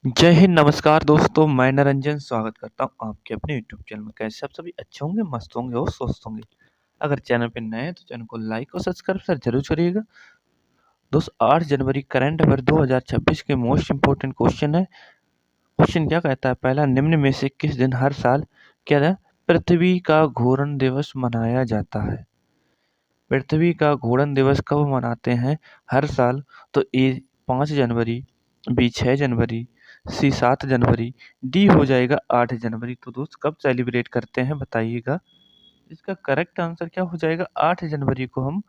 जय हिंद, नमस्कार दोस्तों। मैं निरंजन स्वागत करता हूँ आपके अपने यूट्यूब चैनल में। कैसे आप सभी अच्छे होंगे, मस्त होंगे और स्वस्थ होंगे। अगर चैनल पे नए हैं तो चैनल को लाइक और सब्सक्राइब सर जरूर करिएगा। दोस्त 8 जनवरी करंट अफेयर 2026 के मोस्ट इंपोर्टेंट क्वेश्चन है। क्वेश्चन क्या कहता है? पहला, निम्न में से किस दिन हर साल क्या है पृथ्वी का घूर्णन दिवस मनाया जाता है? पृथ्वी का घूर्णन दिवस कब मनाते हैं हर साल? तो ए 5 जनवरी, बी 6 जनवरी, सी 7 जनवरी, डी हो जाएगा 8 जनवरी। तो दोस्त कब सेलिब्रेट करते हैं बताइएगा। इसका करेक्ट आंसर क्या हो जाएगा? 8 जनवरी को हम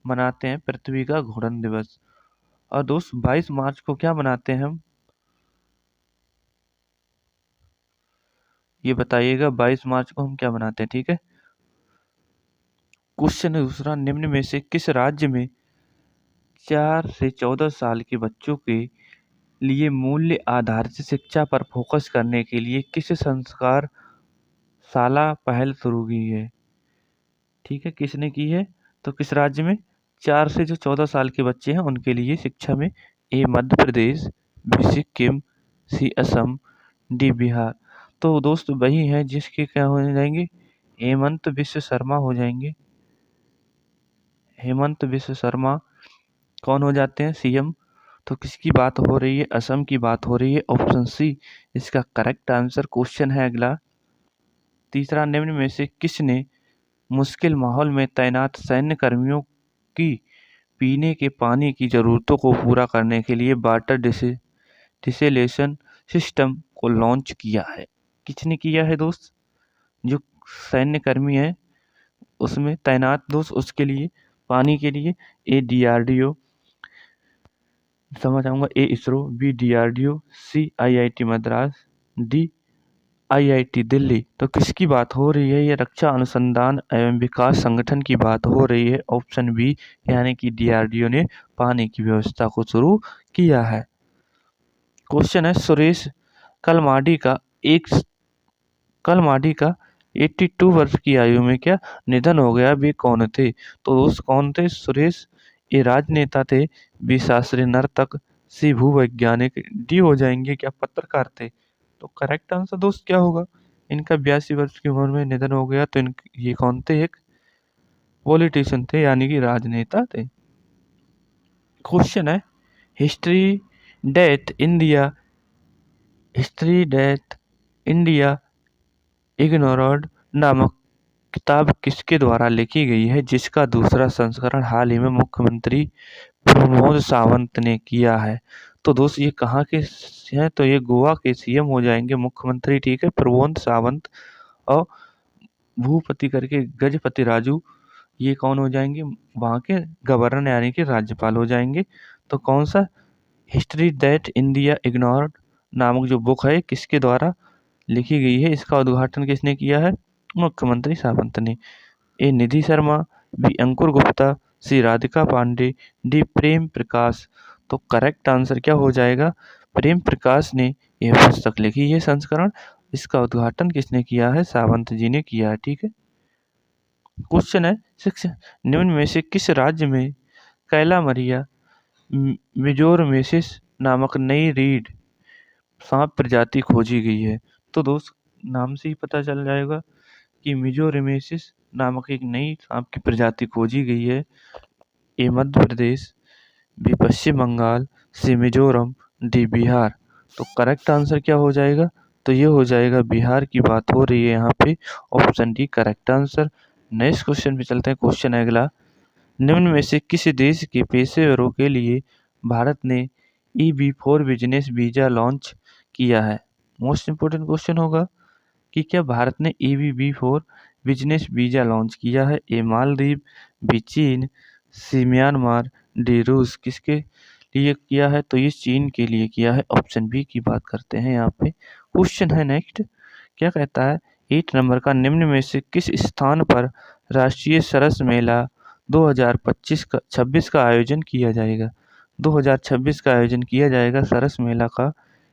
मनाते हैं पृथ्वी का घूर्णन दिवस। और दोस्त 22 मार्च को क्या मनाते हैं हम? ये बताइएगा 22 मार्च को हम क्या मनाते हैं, ठीक है। क्वेश्चन दूसरा, निम्न में से किस राज्य में 4 से 14 साल के बच्चों के लिए मूल्य आधारित शिक्षा पर फोकस करने के लिए किस संस्कार शाला पहल शुरू की है? ठीक है, किसने की है? तो किस राज्य में? 4 से जो 14 साल के बच्चे हैं उनके लिए शिक्षा में ए मध्य प्रदेश, बी सिक्किम, सी असम, डी बिहार। तो दोस्त वही हैं जिसके क्या हो जाएंगे? हेमंत बिश्व शर्मा हो जाएंगे। हेमंत बिश्व शर्मा कौन हो जाते हैं? सीएम। तो किसकी बात हो रही है? असम की बात हो रही है। ऑप्शन सी इसका करेक्ट आंसर। क्वेश्चन है अगला, तीसरा, निम्न में से किसने मुश्किल माहौल में तैनात सैन्य कर्मियों की पीने के पानी की जरूरतों को पूरा करने के लिए वाटर डिसेलेशन सिस्टम को लॉन्च किया है? किसने किया है दोस्त? जो सैन्य कर्मी है उसमें तैनात दोस्त, उसके लिए पानी के लिए ए डीआरडीओ, समझ आऊंगा, A ISRO, B DRDO, C IIT Madras, D IIT Delhi. तो किसकी बात हो रही है? ये रक्षा अनुसंधान एवं विकास संगठन की बात हो रही है। ऑप्शन बी यानी कि डीआरडीओ ने पानी की व्यवस्था को शुरू किया है। क्वेश्चन है, सुरेश कलमाडी का एक कलमाडी का 82 वर्ष की आयु में क्या निधन हो गया? वे कौन थे? तो दोस्त कौन थे? सुरेश ए राजनेता थे, बी शास्त्रीय नर्तक, सी भूवैज्ञानिक, डी हो जाएंगे क्या पत्रकार थे? तो करेक्ट आंसर दोस्त क्या होगा? इनका 82 वर्ष की उम्र में निधन हो गया। तो ये कौन थे? एक पॉलिटिशियन थे यानी कि राजनेता थे। क्वेश्चन है, history death India history death India ignored नामक किताब किसके द्वारा लिखी गई है, जिसका दूसरा संस्करण हाल ही में मुख्यमंत्री प्रमोद सावंत ने किया है? तो दोस्त ये कहाँ के हैं? तो ये गोवा के सीएम हो जाएंगे, मुख्यमंत्री, ठीक है, प्रमोद सावंत। और भूपति करके गजपति राजू, ये कौन हो जाएंगे? वहाँ के गवर्नर यानी कि राज्यपाल हो जाएंगे। तो कौन सा हिस्ट्री दैट इंडिया इग्नोर्ड नामक जो बुक है किसके द्वारा लिखी गई है? इसका उद्घाटन किसने किया है? मुख्यमंत्री सावंत ने। ए निधि शर्मा, बी अंकुर गुप्ता, सी राधिका पांडे, डी प्रेम प्रकाश। तो करेक्ट आंसर क्या हो जाएगा? प्रेम प्रकाश ने यह पुस्तक लिखी है संस्करण। इसका उद्घाटन किसने किया है? सावंत जी ने किया है, ठीक है। क्वेश्चन है सिक्स, निम्न में से किस राज्य में कैला मरिया मिजोरमेसिस नामक नई रीढ़ सांप प्रजाति खोजी गई है? तो दोस्त नाम से ही पता चल जाएगा कि मिजोरमेसिस नामक एक नई सांप की प्रजाति खोजी गई है। ए मध्य प्रदेश, बी पश्चिम बंगाल, सी मिजोरम, डी बिहार। तो करेक्ट आंसर क्या हो जाएगा? तो ये हो जाएगा बिहार की बात हो रही है यहाँ पे। Option D correct answer. Next question पे चलते हैं। क्वेश्चन है अगला, निम्न में से किस देश के पेशेवरों के लिए भारत ने EB4 बिजनेस वीजा लॉन्च किया है? मोस्ट इंपोर्टेंट क्वेश्चन होगा कि क्या भारत ने EB4 बिजनेस वीजा लॉन्च किया है? ए मालदीव, बी चीन, सी म्यांमार, डी रूस। किसके लिए किया है? तो ये चीन के लिए किया है। ऑप्शन बी की बात करते हैं यहाँ पे। क्वेश्चन है नेक्स्ट, क्या कहता है? 8 नंबर का, निम्न में से किस स्थान पर राष्ट्रीय सरस मेला 2026 का आयोजन किया जाएगा? 2026 का आयोजन किया जाएगा सरस मेला का।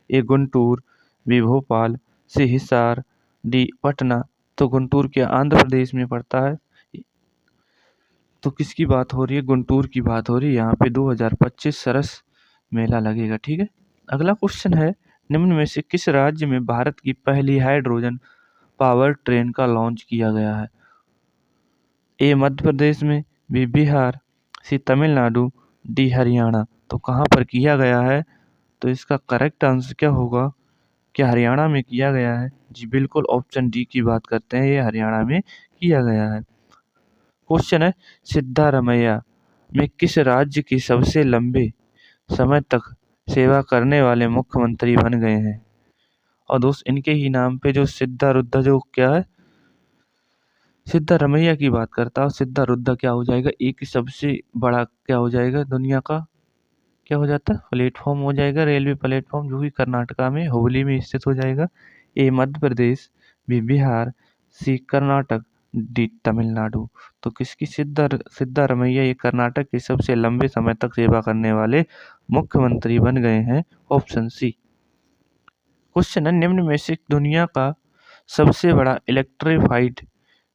ए गुंटूर, बी भोपाल, सी हिसार, डी पटना। तो गुंटूर के आंध्र प्रदेश में पड़ता है। तो किसकी बात हो रही है? गुंटूर की बात हो रही है। यहाँ पे 2025 सरस मेला लगेगा, ठीक है। अगला क्वेश्चन है, निम्न में से किस राज्य में भारत की पहली हाइड्रोजन पावर ट्रेन का लॉन्च किया गया है? ए मध्य प्रदेश में, बी बिहार, सी तमिलनाडु, डी हरियाणा। तो कहाँ पर किया गया है? तो इसका करेक्ट आंसर क्या होगा? क्या हरियाणा में किया गया है? जी बिल्कुल, ऑप्शन डी की बात करते हैं, ये हरियाणा में किया गया है। क्वेश्चन है, सिद्धारमैया में किस राज्य के सबसे लंबे समय तक सेवा करने वाले मुख्यमंत्री बन गए हैं? और दोस्त इनके ही नाम पे जो सिद्धारूढ़ जो क्या है, सिद्धारमैया की बात करता हूँ। सिद्धारूढ़ क्या हो जाएगा? एक सबसे बड़ा क्या हो जाएगा दुनिया का, क्या हो जाता है? प्लेटफॉर्म हो जाएगा, रेलवे प्लेटफॉर्म, जो कि कर्नाटका में हुबली में स्थित हो जाएगा। ए मध्य प्रदेश, बी बिहार, सी कर्नाटक, डी तमिलनाडु। तो किसकी सिद्धारमैया ये कर्नाटक के सबसे लंबे समय तक सेवा करने वाले मुख्यमंत्री बन गए हैं। Option C. क्वेश्चन है, निम्न में से दुनिया का सबसे बड़ा इलेक्ट्रिफाइड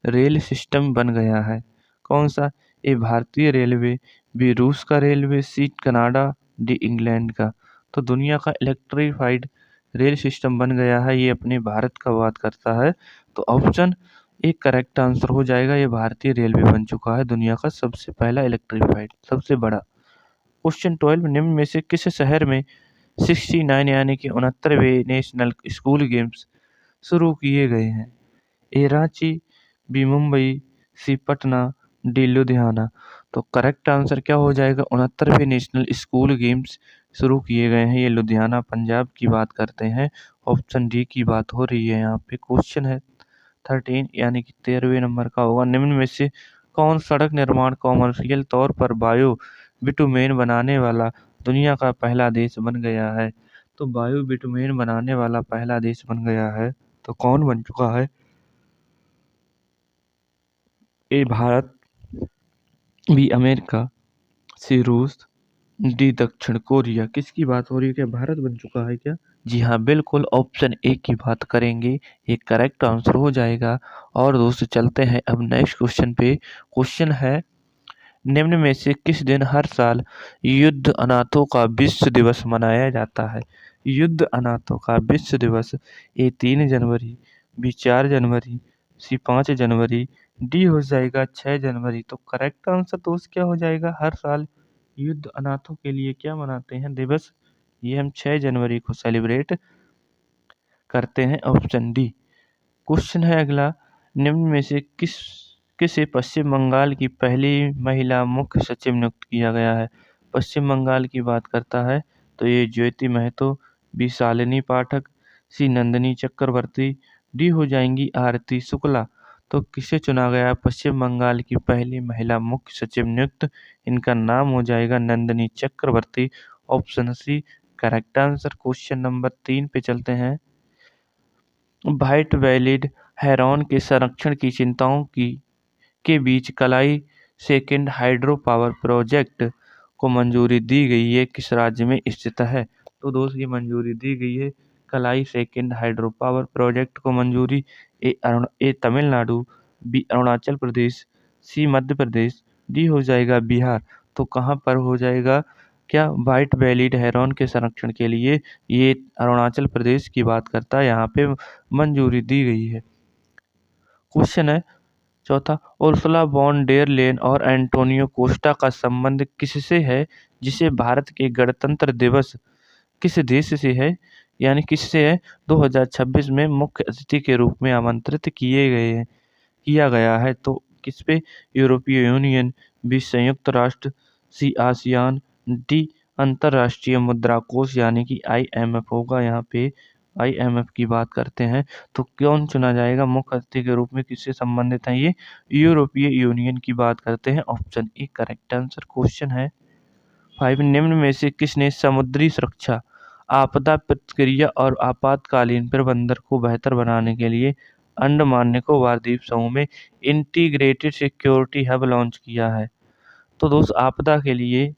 रेल सिस्टम बन गया है, कौन सा? ए भारतीय रेलवे, बी रूस का railway, C Canada, D England का। तो दुनिया का इलेक्ट्रिफाइड रेल सिस्टम बन गया है, ये अपने भारत का बात करता है। तो ऑप्शन एक करेक्ट आंसर हो जाएगा, ये भारतीय रेलवे बन चुका है दुनिया का सबसे पहला इलेक्ट्रिफाइड, सबसे बड़ा। क्वेश्चन 12, निम्न में से किस शहर में 69 यानी कि 69वें नेशनल स्कूल गेम्स शुरू किए गए हैं? ए रांची, बी मुंबई, सी पटना, डी लुधियाना। तो करेक्ट आंसर क्या हो जाएगा? 69वें नेशनल स्कूल गेम्स शुरू किए गए हैं, ये लुधियाना पंजाब की बात करते हैं। ऑप्शन डी की बात हो रही है यहाँ पे। क्वेश्चन है 13 यानी कि 13वें नंबर का होगा, निम्न में से कौन सड़क निर्माण कॉमर्शियल तौर पर बायो बिटुमेन बनाने वाला दुनिया का पहला देश बन गया है? तो बायो बिटुमेन बनाने वाला पहला देश बन गया है, तो कौन बन चुका है? ए भारत, बी अमेरिका, सी रूस, डी दक्षिण कोरिया। किसकी बात हो रही है? क्या भारत बन चुका है क्या? जी हाँ बिल्कुल, ऑप्शन ए की बात करेंगे, ये करेक्ट आंसर हो जाएगा। और दोस्तों चलते हैं अब नेक्स्ट क्वेश्चन पे। क्वेश्चन है, निम्न में से किस दिन हर साल युद्ध अनाथों का विश्व दिवस मनाया जाता है? युद्ध अनाथों का विश्व दिवस, ए 3 जनवरी, बी 4 जनवरी, सी 5 जनवरी, डी हो जाएगा 6 जनवरी। तो करेक्ट आंसर दोस्त क्या हो जाएगा? हर साल युद्ध अनाथों के लिए क्या मनाते हैं दिवस? ये हम 6 जनवरी को सेलिब्रेट करते हैं। Option D. क्वेश्चन है अगला, निम्न में से किसे पश्चिम बंगाल की पहली महिला मुख्य सचिव नियुक्त किया गया है? पश्चिम बंगाल की बात करता है तो ये ज्योति महतो, बी शालिनी पाठक, सी नंदिनी चक्रवर्ती, डी हो जाएंगी आरती शुक्ला। तो किसे चुना गया है पश्चिम बंगाल की पहली महिला मुख्य सचिव नियुक्त? इनका नाम हो जाएगा Nandini Chakravarti. Option C correct answer. Question number 3 पे चलते हैं। व्हाइट वैलिड हेरॉन के संरक्षण की चिंताओं के बीच कलाई सेकंड हाइड्रो पावर प्रोजेक्ट को मंजूरी दी गई है, किस राज्य में स्थित है? तो दोस्त ये मंजूरी दी गई है कलाई सेकंड हाइड्रो पावर प्रोजेक्ट को मंजूरी। ए तमिलनाडु, बी अरुणाचल प्रदेश, सी मध्य प्रदेश, डी हो जाएगा बिहार। तो कहाँ पर हो जाएगा? क्या व्हाइट वैलिड हेरॉन के संरक्षण के लिए ये अरुणाचल प्रदेश की बात करता है, यहाँ पे मंजूरी दी गई है। क्वेश्चन है चौथा, उर्सुला वॉन डेर लेन और एंटोनियो कोस्टा का संबंध किससे है, जिसे भारत के गणतंत्र दिवस किस देश से है, यानी किससे है? 2026 में मुख्य अतिथि के रूप में आमंत्रित किया गया है। तो किस पे? यूरोपीय यूनियन, बी संयुक्त राष्ट्र, सी आसियान, डी अंतर्राष्ट्रीय मुद्रा कोष यानी कि IMF होगा यहाँ पे। IMF की बात करते हैं तो कौन चुना जाएगा मुख्य अतिथि के रूप में, किससे संबंधित है ये? यूरोपीय यूनियन की बात करते हैं। Option A correct answer. Question है 5, निम्न में से किसने समुद्री सुरक्षा, आपदा प्रतिक्रिया और आपातकालीन प्रबंधन को बेहतर बनाने के लिए अंडमान निकोबार द्वीप समूह में इंटीग्रेटेड सिक्योरिटी हब लॉन्च किया है? तो दोस्त आपदा के लिए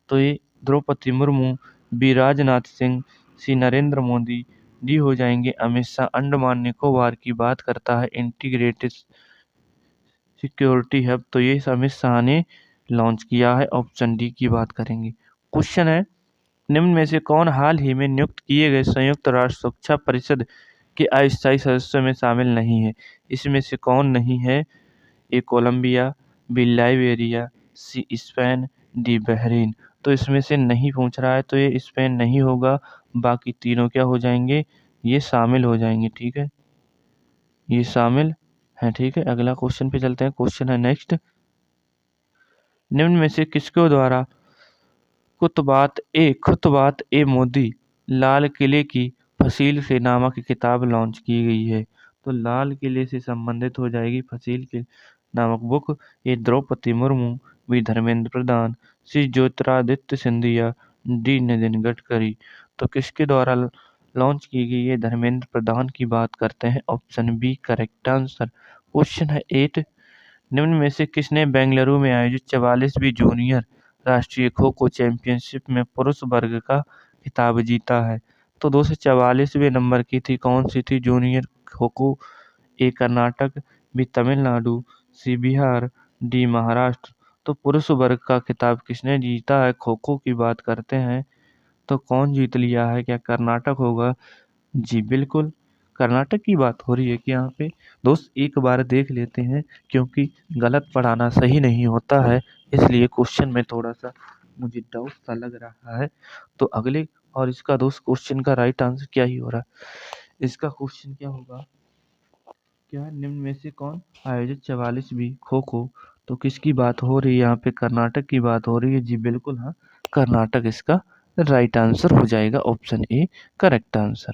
तो ये द्रौपदी मुर्मू, बी राजनाथ सिंह, सी नरेंद्र मोदी, डी हो जाएंगे अमित शाह। अंडमान निकोबार की बात करता है इंटीग्रेटेड सिक्योरिटी हब, तो ये अमित शाह ने लॉन्च किया है। ऑप्शन डी की बात करेंगे। क्वेश्चन है निम्न में से कौन हाल ही में नियुक्त किए गए संयुक्त राष्ट्र सुरक्षा परिषद के अस्थायी सदस्यों में शामिल नहीं है? इसमें से कौन नहीं है? A Colombia, B Liberia, C Spain, D Bahrain. तो इसमें से नहीं पूछ रहा है तो ये स्पेन नहीं होगा, बाकी तीनों क्या हो जाएंगे? ये शामिल हो जाएंगे। ठीक है, ये शामिल है। ठीक है, अगला क्वेश्चन पे चलते हैं। क्वेश्चन है नेक्स्ट, निम्न में से किसके द्वारा खुतबात ए मोदी लाल किले की फसील से नामक किताब लॉन्च की गई है? तो लाल किले से संबंधित हो जाएगी फसील के नामक बुक। ए द्रौपदी मुर्मू, बी धर्मेंद्र प्रधान, सी ज्योतिरादित्य सिंधिया, डी नितिन गडकरी। तो किसके द्वारा लॉन्च की गई है? धर्मेंद्र प्रधान की बात करते हैं, option B correct answer. Question है 8, निम्न में से किसने बेंगलुरु में आयोजित 44वीं जूनियर राष्ट्रीय खो खो चैंपियनशिप में पुरुष वर्ग का खिताब जीता है? तो 244वें नंबर की थी, कौन सी थी? जूनियर खो खो। ए कर्नाटक, बी तमिलनाडु, सी बिहार, डी महाराष्ट्र। तो पुरुष वर्ग का खिताब किसने जीता है? खो खो की बात करते हैं तो कौन जीत लिया है? क्या कर्नाटक होगा? जी बिल्कुल, कर्नाटक की बात हो रही है कि यहाँ पे दोस्त एक बार देख लेते हैं, क्योंकि गलत पढ़ाना सही नहीं होता है, इसलिए क्वेश्चन में थोड़ा सा मुझे डाउट सा लग रहा है। तो अगले और इसका दोस्त क्वेश्चन का राइट आंसर क्या ही हो रहा है? इसका क्वेश्चन क्या होगा? क्या निम्न में से कौन आयोजित 44वीं खो खो? तो किसकी बात हो रही है यहाँ पे? कर्नाटक की बात हो रही है। जी बिल्कुल, हाँ, कर्नाटक इसका राइट आंसर हो जाएगा, option A correct answer.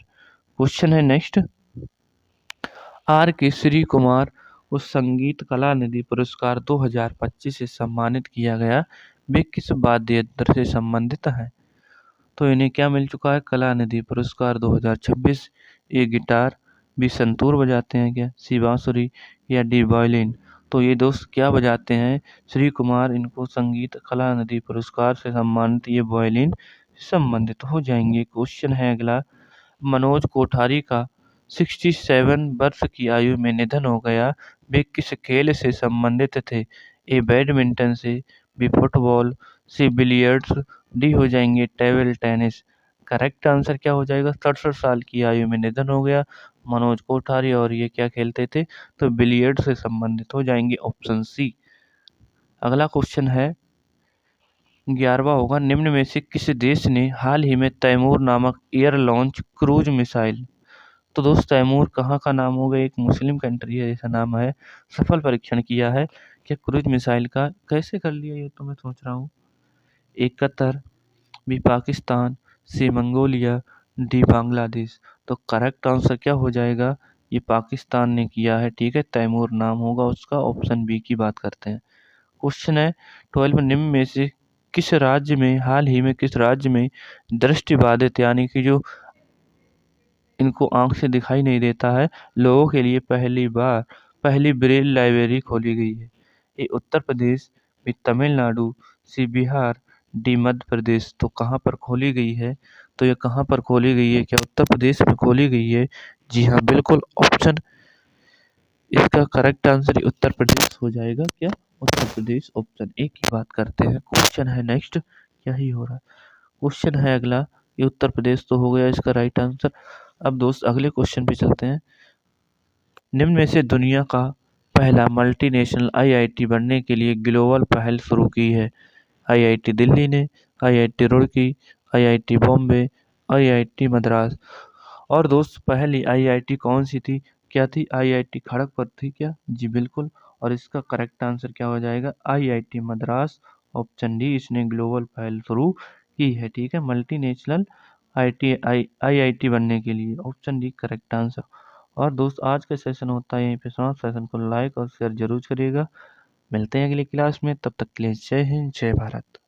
Question है नेक्स्ट, आर के श्री कुमार को संगीत कला निधि पुरस्कार 2025 से सम्मानित किया गया, वे किस वाद्य यंत्र से संबंधित हैं? तो इन्हें क्या मिल चुका है? कला निधि पुरस्कार 2026। ए गिटार, बी संतूर बजाते हैं क्या, सी बांसुरी, या डी वायलिन। तो ये दोस्त क्या बजाते हैं? श्री कुमार इनको संगीत कला निधि पुरस्कार से सम्मानित, ये वायलिन संबंधित हो जाएंगे। क्वेश्चन है अगला, मनोज कोठारी का 67 वर्ष की आयु में निधन हो गया, वे किस खेल से संबंधित थे? ए बैडमिंटन से, बी फुटबॉल, सी बिलियर्ड्स, डी हो जाएंगे टेबल टेनिस। करेक्ट आंसर क्या हो जाएगा? 67 साल की आयु में निधन हो गया मनोज कोठारी, और ये क्या खेलते थे? तो बिलियर्ड से संबंधित हो जाएंगे, ऑप्शन सी। अगला क्वेश्चन है 11वां होगा, निम्न में से किस देश ने हाल ही में तैमूर नामक एयर लॉन्च क्रूज मिसाइल, तो दोस्त तैमूर कहाँ का नाम होगा? एक मुस्लिम कंट्री है, ऐसा नाम है, सफल परीक्षण किया है? क्या क्रूज मिसाइल का कैसे कर लिया ये तो मैं सोच रहा हूँ। ए कतर, बी पाकिस्तान, सी मंगोलिया, डी बांग्लादेश। तो करेक्ट आंसर क्या हो जाएगा? ये पाकिस्तान ने किया है। ठीक है, तैमूर नाम होगा उसका, ऑप्शन बी की बात करते हैं। क्वेश्चन है 12 में, निम्न में से किस राज्य में हाल ही में किस राज्य में दृष्टिबाधित यानी कि जो इनको आंख से दिखाई नहीं देता है लोगों के लिए पहली ब्रेल लाइब्रेरी खोली गई है? ए उत्तर प्रदेश, बी तमिलनाडु, सी बिहार, डी मध्य प्रदेश। तो कहाँ पर खोली गई है? तो ये कहाँ पर खोली गई है? क्या उत्तर प्रदेश में खोली गई है? जी हाँ बिल्कुल, ऑप्शन इसका करेक्ट आंसर उत्तर प्रदेश हो जाएगा। क्या उत्तर प्रदेश, ऑप्शन ए की बात करते हैं। क्वेश्चन है नेक्स्ट, क्या ही हो रहा है? क्वेश्चन है अगला, ये उत्तर प्रदेश तो हो गया इसका राइट आंसर। अब दोस्त अगले क्वेश्चन पे चलते हैं, निम्न में से दुनिया का पहला मल्टीनेशनल आईआईटी बनने के लिए ग्लोबल पहल शुरू की है? आईआईटी दिल्ली ने, IIT Roorkee, IIT Bombay, IIT Madras. और दोस्त पहली आईआईटी कौन सी थी? क्या थी? आईआईटी खड़गपुर थी क्या? जी बिल्कुल, और इसका करेक्ट आंसर क्या हो जाएगा? आईआईटी मद्रास, ऑप्शन डी, इसने ग्लोबल पहल शुरू की है। ठीक है, मल्टीनेशनल आईआईटी बनने के लिए, ऑप्शन डी करेक्ट आंसर। और दोस्त आज का सेशन होता है यहीं पे समाप्त। सेशन को लाइक और शेयर जरूर करिएगा। मिलते हैं अगली क्लास में, तब तक के लिए जय हिंद, जय भारत।